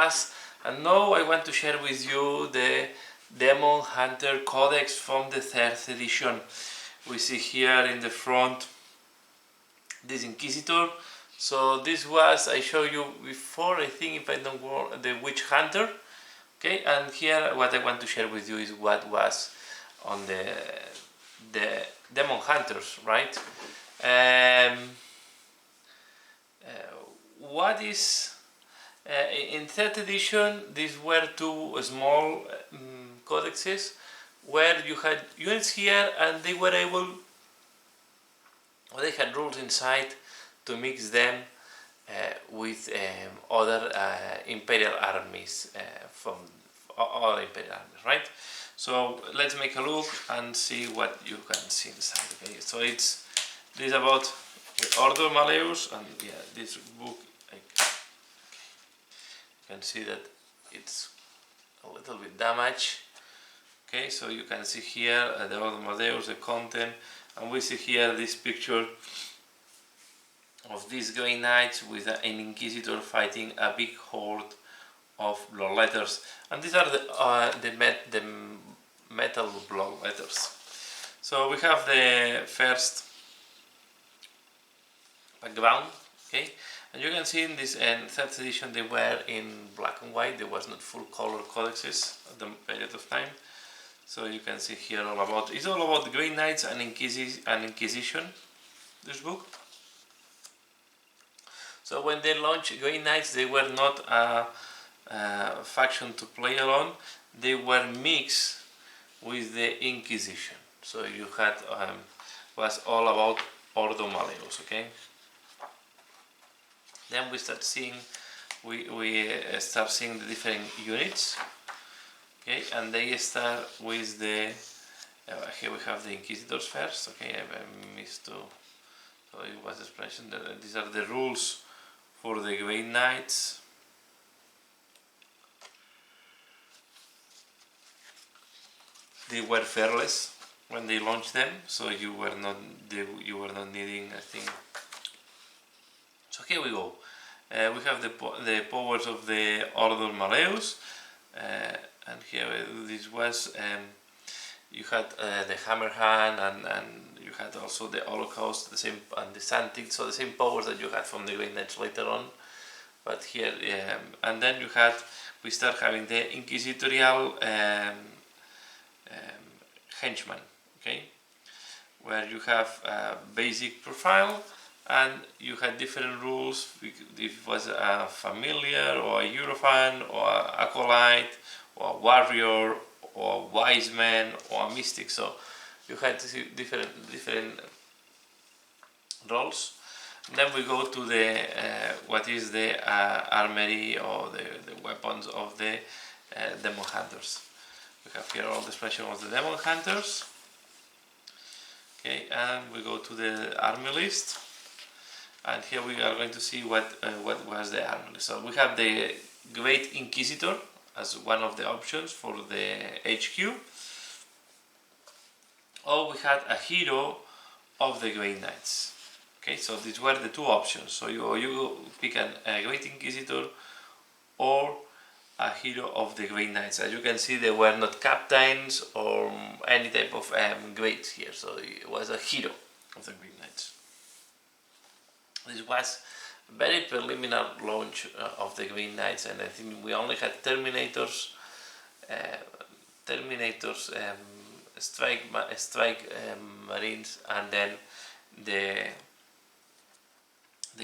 past, and now I want to share with you the Demon Hunter Codex from the 3rd edition. We see here in the front this Inquisitor. So this was, I showed you before, I think, if I don't go, the Witch Hunter. Okay, and here what I want to share with you is what was on the Demon Hunters, right? What is in 3rd edition? These were two small codexes where you had units here, and they were able, or they had rules inside to mix them with other imperial armies from other imperial armies, right? So let's make a look and see what you can see inside. Okay, so this is about the Order Malleus, and yeah, this book, you can see that it's a little bit damaged. Okay, so you can see here the Order Malleus, the content, and we see here this picture of these Grey Knights with an Inquisitor fighting a big horde of blood letters, and these are the metal blood letters. So we have the first background, okay, and you can see in this 3rd edition they were in black and white. There was not full color codexes at the period of time. So you can see here it's all about the Grey Knights and Inquisition, this book. So when they launched Grey Knights, they were not a faction to play alone. They were mixed with the Inquisition. So you had was all about Ordo Malleus, okay. Then we start seeing start seeing the different units, okay, and they start with the here we have the Inquisitors first, okay. I missed to, so it was explanation that these are the rules for the Grey Knights. They were fearless when they launched them, so you were not needing, I think. So here we go. We have the powers of the Order Malleus, and here this was you had the Hammer Hand, and you had also the Holocaust, the same, and the Santic, so the same powers that you had from the Grey Knights later on. But here, and then we start having the Inquisitorial Henchman, okay, where you have a basic profile, and you had different rules. If it was a familiar, or a Eurofan, or an acolyte, or a warrior, or a wise man, or a mystic. So you had different roles. Then we go to the what is the armory, or the weapons of the Demon Hunters. We have here all the expression of the Demon Hunters. Okay, and we go to the army list, and here we are going to see what was the army list. So we have the Great Inquisitor as one of the options for the HQ. Or we had a hero of the Grey Knights. Okay, so these were the two options. So you pick a Great Inquisitor or a hero of the Grey Knights. As you can see, they were not captains or any type of grades here, so it was a hero of the Grey Knights. This was a very preliminary launch of the Grey Knights, and I think we only had Terminators, strike Marines, and then the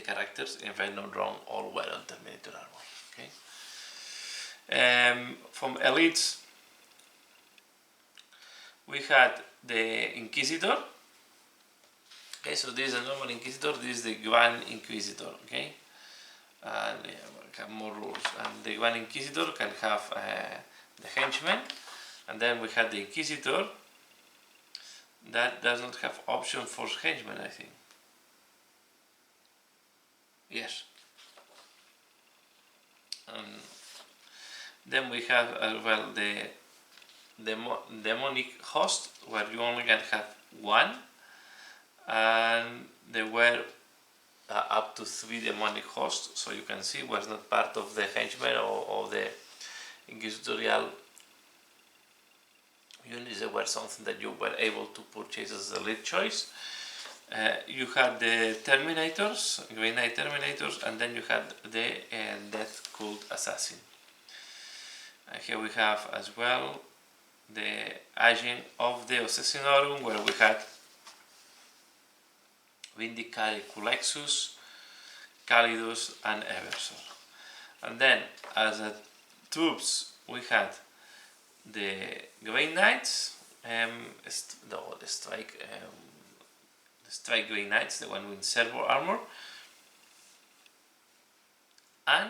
characters, if I'm not wrong, all were on Terminator armor. Okay. From elites, we had the Inquisitor. Okay, so this is a normal Inquisitor. This is the Grand Inquisitor. Okay, and we have more rules. And the Grand Inquisitor can have the Henchman, and then we had the Inquisitor that does not have option for Henchman, I think. Yes. Then we have as well the demonic host, where you only can have one, and there were up to 3 demonic hosts, so you can see was not part of the henchmen or the inquisitorial units. They were something that you were able to purchase as a lead choice. You had the Terminators, Green Knight Terminators, and then you had the Death Cult Assassin. Here we have as well the Agent of the Obsessionorum, where we had Vindicare Codexes, Calidus, and Eversor. And then as a troops we had the Grey Knights, the Strike Grey Knights, the one with servo armor, and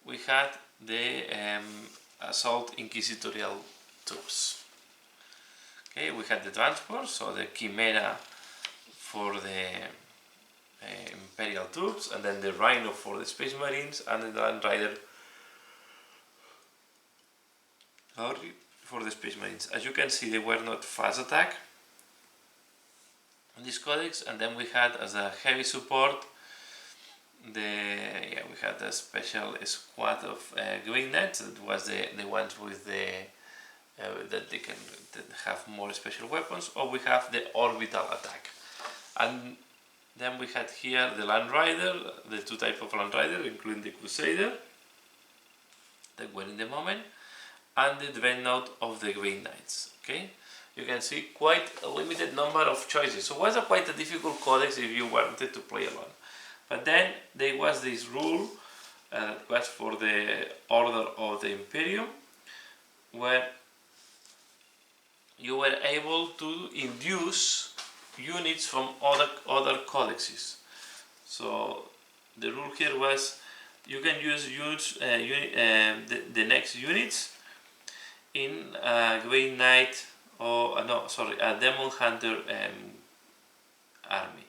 we had the Assault Inquisitorial troops. Okay, we had the transport, so the Chimera for the Imperial troops, and then the Rhino for the Space Marines, and the Land Rider for the Space Marines. As you can see, they were not fast attack in this codex, and then we had as a heavy support we had a special squad of Green Knights. That was the ones with the that they can have more special weapons, or we have the orbital attack. And then we had here the Land Rider, the two types of Land Rider, including the Crusader that were in the moment, and the Dreadnought of the Green Knights. Okay, you can see quite a limited number of choices, so it was quite a difficult codex if you wanted to play alone. But then there was this rule was for the Order of the Imperium, where you were able to induce units from other codexes. So the rule here was you can use the next units in a Grey Knight or a Demon Hunter army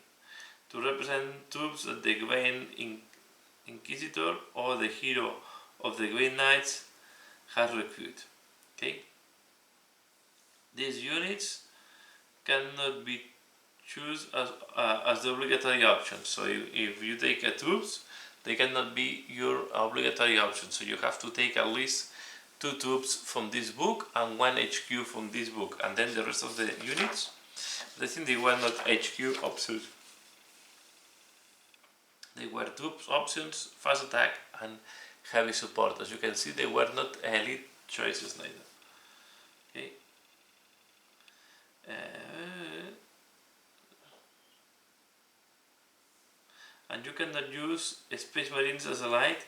to represent troops that the Grey Inquisitor or the hero of the Grey Knights has recruited. Okay, these units cannot be choose as the obligatory option. So if you take a troops, they cannot be your obligatory option. So you have to take at least 2 troops from this book and 1 HQ from this book, and then the rest of the units, I think they were not HQ options. They were troops options, fast attack, and heavy support. As you can see, they were not elite choices neither. Okay. And you cannot use Space Marines as a light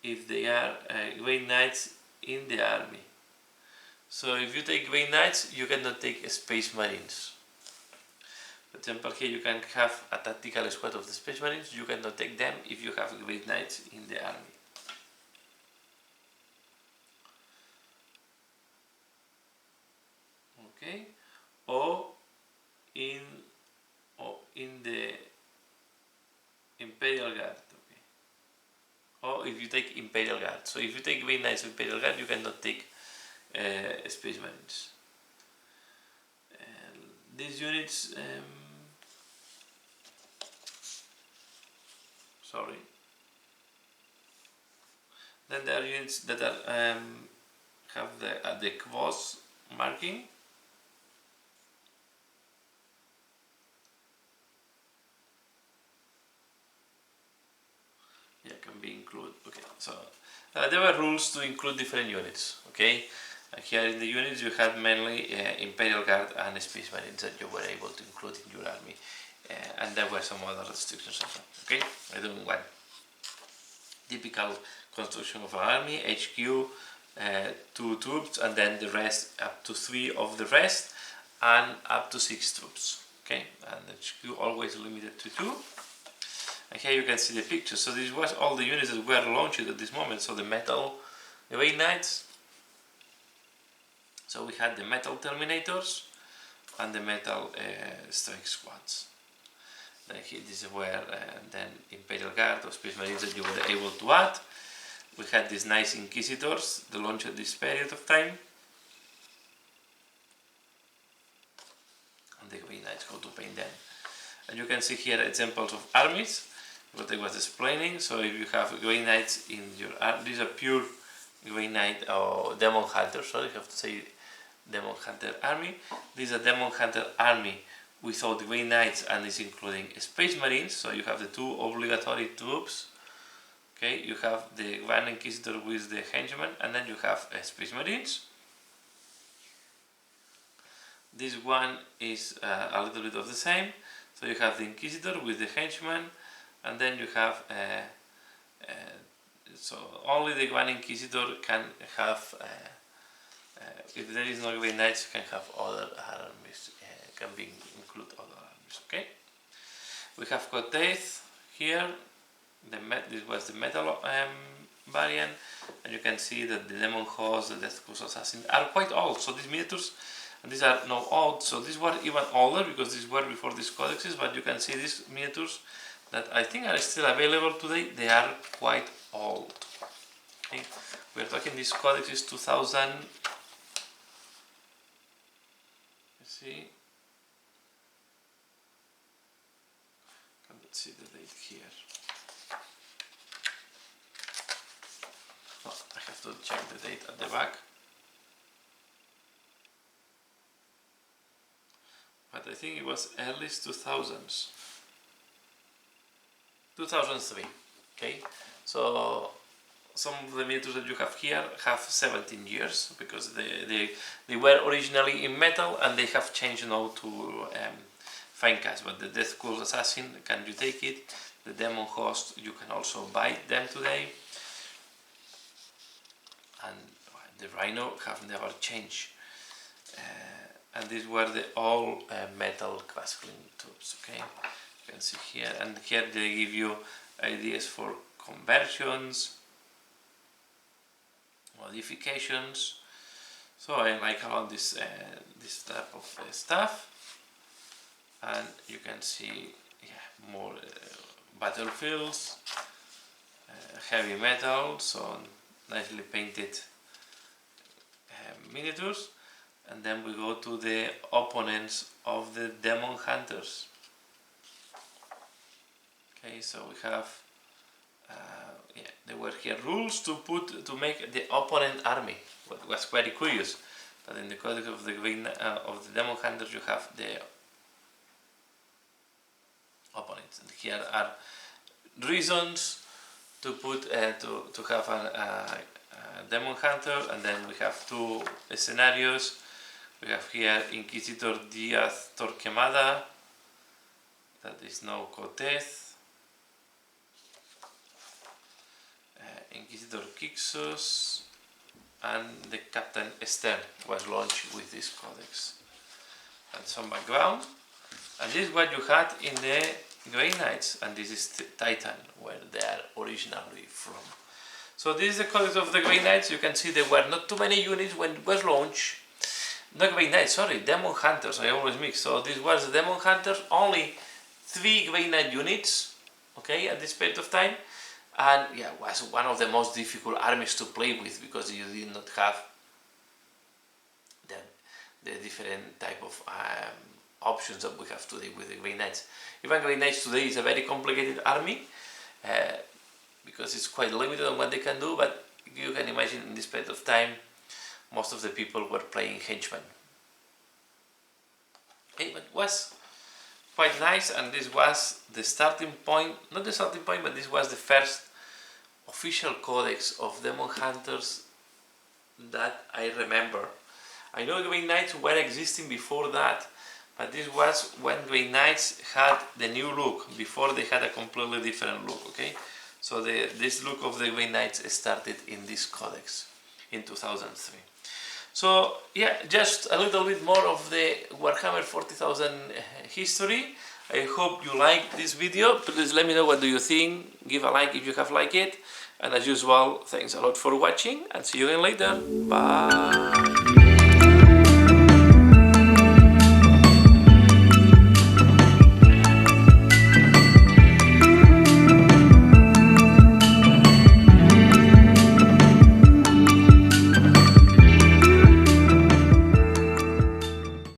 if they are Grey Knights in the army. So if you take Grey Knights, you cannot take Space Marines. For example, here you can have a tactical squad of the Space Marines. You cannot take them if you have Grey Knights in the army. Okay, or in the Imperial Guard. Okay, or if you take Imperial Guard. So if you take Grey Knights of Imperial Guard, you cannot take Space Marines. These units, then there are units that are have the cross marking. Yeah, can be included. Okay, so there were rules to include different units. Okay, here in the units you had mainly Imperial Guard and Space Marines that you were able to include in your army, and there were some other restrictions as well. Okay, I don't want typical construction of an army: HQ, 2 troops, and then the rest up to 3 of the rest, and up to 6 troops. Okay, and HQ always limited to 2. And here you can see the picture. So this was all the units that were launched at this moment. So the metal Grey Knights. So we had the metal Terminators and the metal Strike Squads. Then here, this is where then Imperial Guard or Space Marines that you were able to add. We had these nice Inquisitors, the launch at this period of time. And the Grey Knights, how to paint them. And you can see here examples of armies, what I was explaining. So if you have Grey Knights in your army, these are pure Grey Knight or Demon Hunter, sorry, I have to say Demon Hunter army. This is a Demon Hunter army without Grey Knights, and is including Space Marines, so you have the two obligatory troops. Okay, you have the Grand Inquisitor with the Henchman, and then you have Space Marines. This one is a little bit of the same, so you have the Inquisitor with the Henchman, and then you have so only the Grand Inquisitor can have if there is no Grey Knights, can have other armies, can be include other armies. Okay, we have Codexes here. This was the metal variant, and you can see that the Demon Host, the Death Curse Assassin are quite old. So these miniatures, and these are now old. So these were even older because these were before these codexes. But you can see these miniatures that I think are still available today. They are quite old. Okay, we are talking this codexes 2000. Let's see. Let's see the date here. Oh, I have to check the date at the back. But I think it was early 2000s. 2003. Okay, so some of the miniatures that you have here have 17 years because they were originally in metal and they have changed now to fine cast. But the Death Curse Assassin, can you take it? The Demon Host, you can also buy them today. And the Rhino have never changed. And these were the all metal Crashling tubes. Okay, you can see here, and here they give you ideas for conversions, modifications. So I like a lot this type of stuff, and you can see more battlefields, heavy metal, so nicely painted miniatures. And then we go to the opponents of the Demon Hunters. Okay, so we have there were here rules to make the opponent army. What was quite curious that in the Codex of the Demon Hunters you have the opponents, and here are reasons to put to have a Demon Hunter, and then we have two scenarios. We have here Inquisitor Diaz Torquemada, that is now Codexes. Inquisitor Kixos, and the Captain Esther was launched with this codex. And some background. And this is what you had in the Grey Knights, and this is Titan, where they are originally from. So this is the codex of the Grey Knights. You can see there were not too many units when it was launched. Not Grey Knights, sorry, Demon Hunters, I always mix. So this was the Demon Hunters, only 3 Grey Knight units, okay, at this period of time. And yeah, it was one of the most difficult armies to play with because you did not have the different type of options that we have today with the Grey Knights. Even Grey Knights today is a very complicated army because it's quite limited on what they can do, but you can imagine in this period of time most of the people were playing henchmen. Okay, but it was quite nice, and this was the starting point, not the starting point, but this was the first official codex of Demon Hunters that I remember. I know Grey Knights were existing before that, but this was when Grey Knights had the new look, before they had a completely different look, okay? So this look of the Grey Knights started in this codex in 2003. So yeah, just a little bit more of the Warhammer 40,000 history. I hope you liked this video. Please let me know what do you think. Give a like if you have liked it. And as usual, thanks a lot for watching, and see you again later. Bye.